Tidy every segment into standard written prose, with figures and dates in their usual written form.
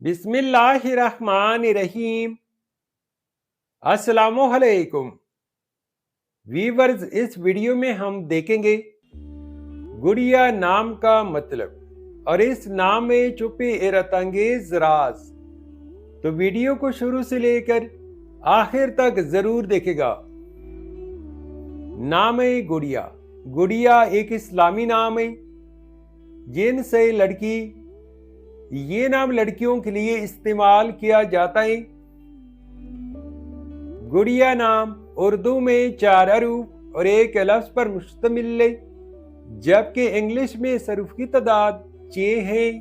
बिस्मिल्लाहिर्रहमानिर्रहीम। अस्सलामुअलैकुम वीवर्स, इस वीडियो में हम देखेंगे गुड़िया नाम का मतलब और इस नाम में छुपे हैरतअंगेज राज। तो वीडियो को शुरू से लेकर आखिर तक जरूर देखेगा। नाम है गुड़िया। गुड़िया एक इस्लामी नाम है जिनसे लड़की, ये नाम लड़कियों के लिए इस्तेमाल किया जाता है। गुड़िया नाम उर्दू में 4 हरूफ और एक लफ्ज पर मुश्तमिल है, जबकि इंग्लिश में हरूफ की तादाद 6 है।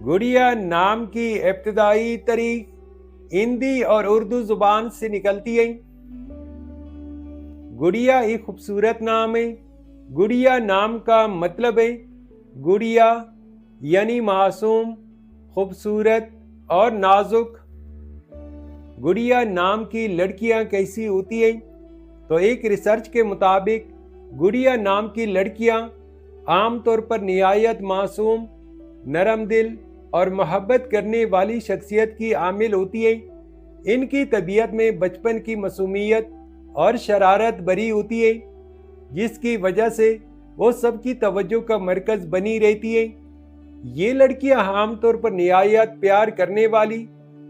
गुड़िया नाम की इब्तिदाई तारीख हिंदी और उर्दू जुबान से निकलती है। गुड़िया एक खूबसूरत नाम है। गुड़िया नाम का मतलब है गुड़िया यानी मासूम, खूबसूरत और नाजुक। गुड़िया नाम की लड़कियां कैसी होती हैं? तो एक रिसर्च के मुताबिक गुड़िया नाम की लड़कियां आमतौर पर निहायत मासूम, नरम दिल और मोहब्बत करने वाली शख्सियत की आमिल होती हैं। इनकी तबीयत में बचपन की मासूमियत और शरारत भरी होती है, जिसकी वजह से वो सबकी तवज्जो का मरकज बनी रहती है। ये लड़कियां आमतौर पर निहायत प्यार करने वाली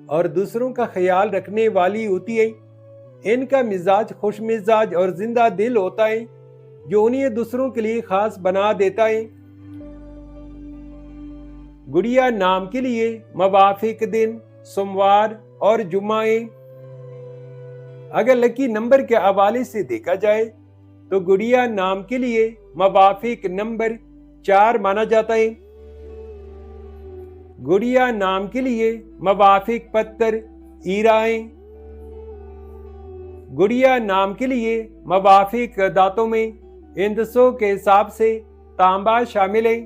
और दूसरों का ख्याल रखने वाली होती है। इनका मिजाज खुश मिजाज और जिंदा दिल होता है, जो उन्हें दूसरों के लिए खास बना देता है। गुड़िया नाम के लिए मवाफिक दिन सोमवार और जुम्मा है। अगर लकी नंबर के हवाले से देखा जाए तो गुड़िया नाम के लिए मवाफिक नंबर 4 माना जाता है। गुड़िया नाम के लिए मवाफिक पत्थर हीरा है। गुड़िया नाम के लिए मवाफिक दांतों में इंदसों के हिसाब से तांबा शामिल है।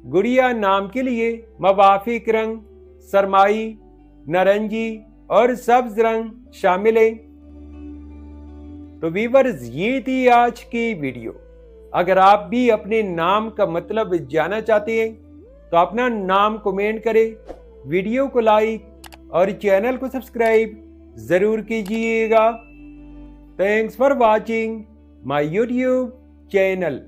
गुड़िया नाम के लिए मवाफिक रंग सरमाई, नारंगी और सब्ज रंग शामिल है। तो वीवर्स, ये थी आज की वीडियो। अगर आप भी अपने नाम का मतलब जानना चाहते हैं तो अपना नाम कमेंट करें, वीडियो को लाइक और चैनल को सब्सक्राइब जरूर कीजिएगा। Thanks for watching my YouTube channel.